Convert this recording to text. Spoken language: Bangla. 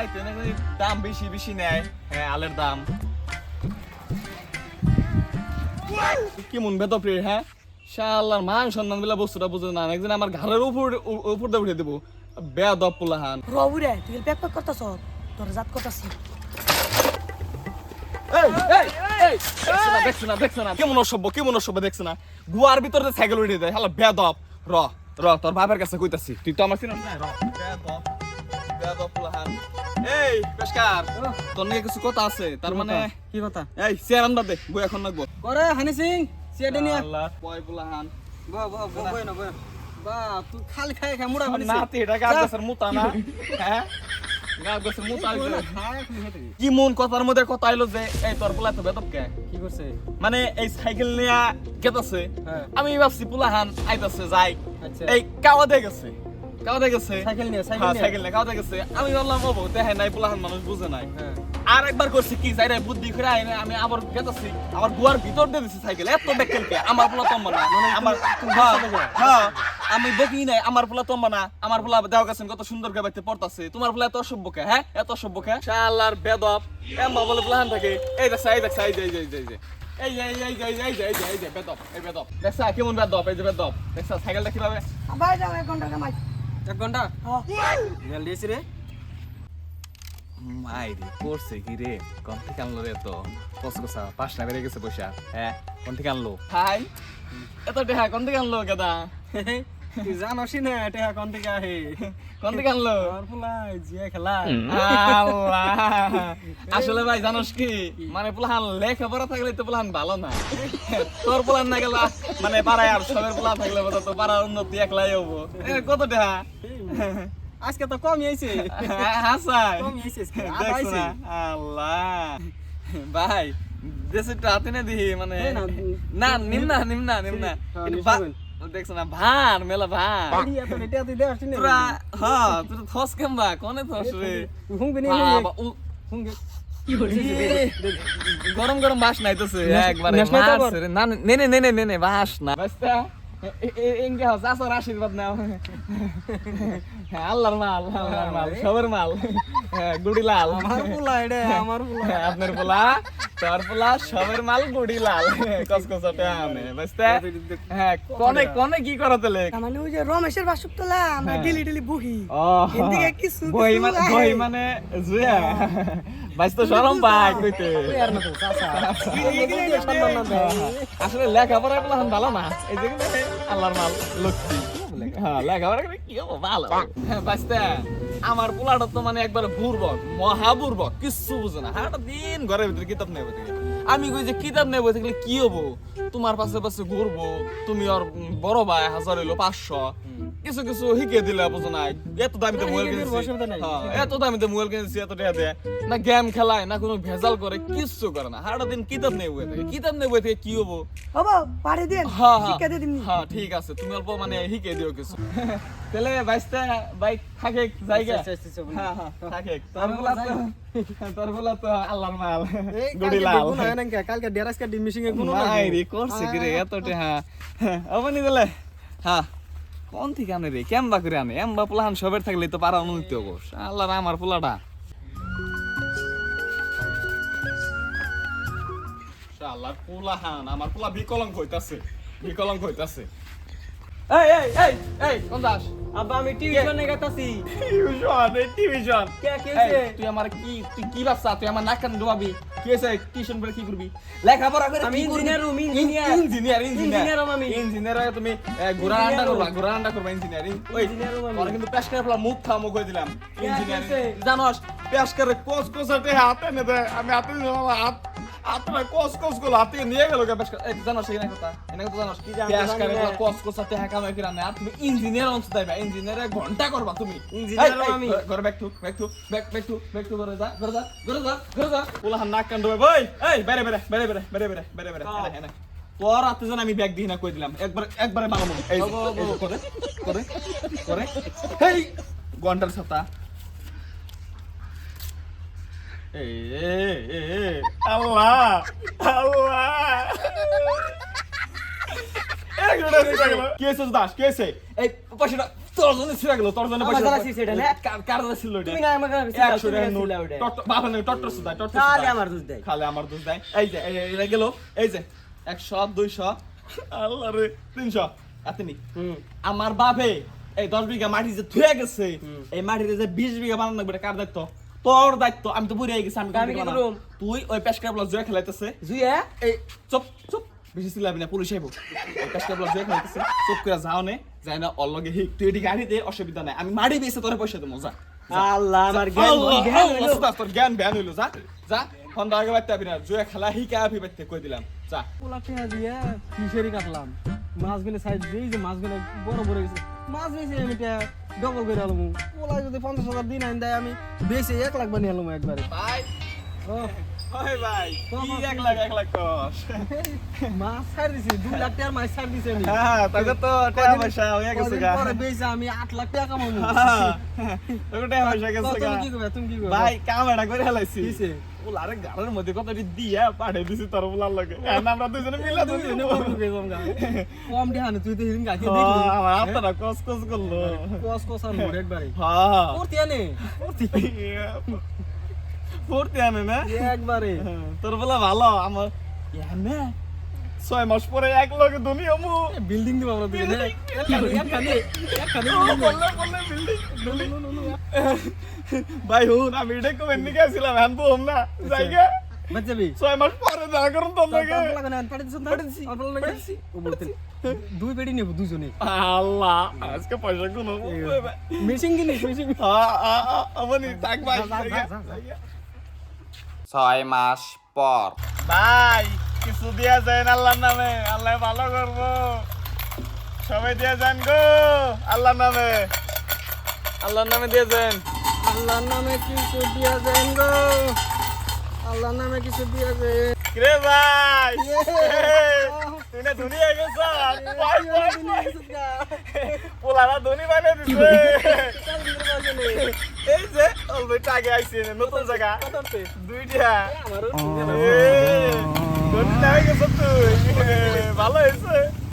চাইতে নাকি দাম বেশি বেশি নেয়। হ্যাঁ আলের দাম কি মন বেত প্রিয়। হ্যাঁ শালার মান সম্মান গুলা বস্তুটা বুঝে না, একদিন আমার ঘরের উপর উপর দিয়ে উঠে দেবো বেয়াদব পোলাহান। রবুরে তুই প্যাক প্যাক করতেছ, তোর জাত করতেছি। দেখছো না কেমন অসভ্য দেখছো না, গুয়ার ভিতরে সাইকেল উঠে দেয় হালা বেয়াদব। র র তোর বাবার কাছে কইতাছি, তুই তো আমার চিনিস না। র বেয়াদব বেয়াদব পোলাহান। এই পেশকার তোর নিয়ে কিছু কথা আছে, তার মানে কি কথা? এই চেয়ার আনবা দে, বই এখন লাগবো। করে হানি সিং সিয়াডে নিয়া আল্লাহ পয় পোলাহান। বই না বা তুই খালি খাই খাই মুড়া ফেলিস না তুই এটা গাছ গাছের মুতা না, হ্যাঁ গাছ গাছের মুতা হইছে। কি মন কথার মধ্যে কথা আইলো যে এই তোর পোলা তো বেদব কে কি করছে? মানে এই সাইকেল নিয়ে গেতাছে, হ্যাঁ। আমি ভাবছি পোলাহান আইতাছে যাই, আচ্ছা এই কাওয়াতে গেছে সাইকেল নিয়ে হ্যাঁ সাইকেল নিয়ে কাওয়াতে গেছে। আমি বললাম ও দেখে নাই পোলাহান মানুষ বুঝে নাই। হ্যাঁ আর একবার করছি কি যাই রে বুদ্ধি করে আইনে আমি আবার গেতাছি, আবার গুয়ার ভিতর দিয়ে দিছি সাইকেল। এত দেখেন কে আমার পোলা তম্বা না, আমার হ্যাঁ আমি বকি নাই, আমার পোলা তম্বা না, আমার পোলা দেওয়া গেছেন কত সুন্দর কে বাইতে পড়তাছে, তোমার পোলা এত অসভ্য কে? হ্যাঁ এত অসভ্য কে? শালার বেদব এম্মা বলে পোলাহান থাকে। এই দেখছা এই দেখছা এই যে এই যে এই যে এই যে এই যে এই যে এই যে এই যে বেদব, এই বেদব দেখছা কেমন বেদব, এই যে বেদব দেখছা সাইকেলটা কিভাবে। আবার যাও 1 ঘন্টা কামাই। 1 ঘন্টা হ্যাঁ গেল দিয়েছি রে। মাইরি করছে কি রে, কোন থেকে আনলো রে? তো কসকসা 5 টাকা বেড়ে গেছে পয়সা। হ্যাঁ কোন থেকে আনলো? হাই এত টাকা কোন থেকে আনলো গেদা? তুই জানোসই না এটা কোন থেকে আহে? কোন থেকে আনলো? আর ফুলাই জিয়া খেলা। আল্লাহ আসলে ভাই জানোস কি, মানে পোলাহান লেখাপড়া থাকলে তো পোলাহান ভালো না। তোর পোলাহান না গেল মানে পাড়ায় আর সবের পোলা থাকলে তো পাড়ার উন্নতি একলাই হবো। কত টাকা আজকে তো কম আইছে। হাসাই কম আইছে আজকে। দেখছ না? আল্লাহ ভাই দেশটা হাতে না দিহি মানে না নিমনা কিন্তু দেখছ না ভান মেলা ভান এত রেটে তুই দেওয়াস নি। তোরা হ্যাঁ তোরা থস কেমবা কোনে থস রে হুংবি নি বাবা, হুংগে। গরম গরম বাস নাইতেছে একবারে নেশ নাই তো আবার? মারছে রে। না নে বাস না বাসটা এঙ্গে হাস আসর আশীর্বাদ নাও। হ্যাঁ আল্লাহর মাল সবার মাল। হ্যাঁ গুড়িলাল আমার পোলা এটা আমার পোলা। আপনার পোলা তোর পোলা সবের মাল গুড়িলাল কসকসটা আনে বাসটা। হ্যাঁ কোনে কি করো তাহলে? মানে ওই যে রমেশের বাসুক তোলা আমরা ডেলি ডেলি বহি ও এদিকে কিছু বই মানে জুয়া বাইস তো শরম পায় কইতে। আর না তো চাচা এই সম্মান না দেয়। আসলে লেখাপড়া গুলো ভালো না, এই যে আল্লাহর মাল লক্ষ্মী। হ্যাঁ লেখাপড়া করে কি হবো ভালো। হ্যাঁ বাঁচতে আমার পোলাটা তো মানে একবার বুর্বক মহাবুর্বক, কিচ্ছু বুঝে না। সারাটা দিন ঘরের ভিতরে কিতাব নেবে থেকে। আমি কই যে কিতাব নেবো থাকলে কি হবো, তোমার পাশে পাশে ঘুরবো, তুমি আর বড় ভাই 1000 হইলো 500 কিছু কিছু শিখে দিলে বুঝো না। এত দামিতে মোবাইল কিনেছি, এত দামিতে মোবাইল কিনেছি, এত টাকা দেয় না, গেম খেলায় না, কোনো ভেজাল করে কিচ্ছু করে না। সারাটা দিন কিতাব নেই বই থেকে, কিতাব নেই বই থেকে কি হবো? হবো পারে দেন হ্যাঁ শিক্ষা দিয়ে দিমনি। হ্যাঁ ঠিক আছে, তুমি অল্প মানে শিখে দিও কিছু। তাহলে বাইসটা বাইক থাকে জায়গা। হ্যাঁ হ্যাঁ থাকে তোর বলা তো আল্লাহর মাল গুড়িলাল। কালকে ডেরাস কা ডিমিশিং এ কোনো মাইরি করছে কি রে এত হ্যাঁ অবনি দিলে। হ্যাঁ কোন থেকে আনে রে, কেমবা করে আনে? এমবা পোলাহান সবের থাকলে তো পারা অনুমতি হবো। আল্লাহর আমার পোলাটা শালার পোলাহান, আমার পোলা বিকলঙ্ক হইতাছে। এই কোন দাস? আব্বা আমি টিউশনে গেতাছি। টিউশন কে কেছে? তুই আমার তুই কি বাচ্চা, তুই আমার নাক কান ডুবাবি? কি হইছে টিউশন করে কি করবি? লেখাপড়া করে আমি কি করবি? ইঞ্জিনিয়ার আমি। ইঞ্জিনিয়ার হয়ে তুমি ঘোড়া আন্ডা করবা ইঞ্জিনিয়ারিং। ওই তোরা কিন্তু পেশকার ফলা মুখ থামো কই দিলাম ইঞ্জিনিয়ারিং। জানোস পেশকারে কোসতে হাতে নে দে, আমি হাতে হাত আতরা কস গুলো হাতে নিয়ে গেল পেশকার। এই জানোস এই কথা জানোস কি পেশকারে কোসতে হাকামে কিরা না, তুমি ইঞ্জিনিয়ার অংশ দাইবা, ইঞ্জিনিয়ারে ঘন্টা করবা তুমি। ইঞ্জিনিয়ার আমি। ঘর ব্যাক টু করে যা পোলাহান নাক কান ডুবে। ভাই এই বেরে হ্যাঁ তোর হাতে যেন আমি ব্যাগ দিই না কই দিলাম, একবারে বানাবো। এই করে হেই ঘন্টার ছাতা। আল্লাহ কি হয়েছে দাস, কি হয়েছে? এই পয়সাটা তোর জন্য ছিড়ে গেল তোর জন্য আমার জ্বালা ছিড়ছে এটা, না? কার জ্বালা ছিল এটা তুমি না আমাকে 100 টাকা নোট বাবা নেই টট্টর সুদাই তাহলে আমার দোষ দেয়। খালে আমার দোষ দেয় এই যে এটা গেল এই যে 100 200 আল্লাহ রে 300 আপনি আমার বাপে এই 10 বিঘা মাটি যে থুয়ে গেছে এই মাটিতে যে 20 বিঘা বানানো লাগবে এটা কার দায়িত্ব তোর দায়িত্ব আমি তো বুড়ি হয়ে গেছি আমি আমি কি করব? তুই ওই পেশকার বল জয় খেলাইতেছে জুইয়া এই চুপ চুপ বেশি চিল্লাবি না পুলিশ আইবো এই পেশকার বল জয় খেলাইতেছে চুপ করে যাও নে যাই না ওর লগে তুই এটি গাড়ি দে অসুবিধা নাই আমি মারি বেছে তোরে পয়সা দেবো যা আল্লাহ আমার জ্ঞান জ্ঞান হইলো। তোর জ্ঞান ব্যান হইলো যা যা ফোন দাগে বাইতে আবি না জয় খেলা হিকা আবি বাইতে কই দিলাম যা পোলা টিয়া দিয়ে ফিশারি কাটলাম মাছ গুলো সাইড দিয়ে যে মাছ গুলো বড় বড় গেছে মাছ বেশি আমি ডবল করে আলম পোলা যদি 50,000 দিন আইন দেয় আমি বেশি 1 লাখ বানিয়ে আলম একবারে ভাই ও ওই ভাই কি 1 লাখ কস মাছ ছাড় দিছি 2 লাখ টাকার মাছ ছাড় দিছি আমি হ্যাঁ তাকে তো টাকা পয়সা হয়ে গেছে গা পরে বেশি আমি 8 লাখ টাকা কামাবো তোকে টাকা পয়সা গেছে গা তুমি কি করবে ভাই কামড়া করে হেলাইছি কিসে? ওলারে গালের মধ্যে কত দিয়া পাঠিয়ে দিছি তোর ওলার লগে এখন আমরা দুজনে মিলে কম দেখানে তুই তো সেদিন গাছে দেখলি আমার হাতটা কস কস করলো কস কস আর মোর একবারে হ্যাঁ করতে আনে পড়তে আনে না একবারে তোর বলা ভালো আমার এনে 6 মাস পরে এক লগে দুনিয়া মু বিল্ডিং দিব আমরা দুজনে একখানে বললে বিল্ডিং ভাই হুন আমি এটা কমেন্ট নিয়ে গেছিলাম এখন বম না জায়গা বাদ যাবি 6 মাস পরে দেখা করুন তোর লগে দুই পেটি নেব দুজনে আল্লাহ আজকে পয়সা কোন মেশিন কিনিস মেশিন আমনি থাক ভাই 6 মাস পর ভাই কিছু দিয়া যায় আল্লাহর নামে আল্লাহ ভালো করবো সবাই দিয়া যান গো আল্লাহর নামে দিয়ে যান আল্লাহর নামে কিছু দিয়া যান গো আল্লাহর নামে কিছু দিয়া যায় রে ভাই তুই না ধনী হয়ে গেছ পোলারা ধনী বানিয়ে দিছে এই যে অল্প আগে আইছে নতুন জায়গা দুইটা ধনী হয়ে গেছ তুই ভালো হয়েছে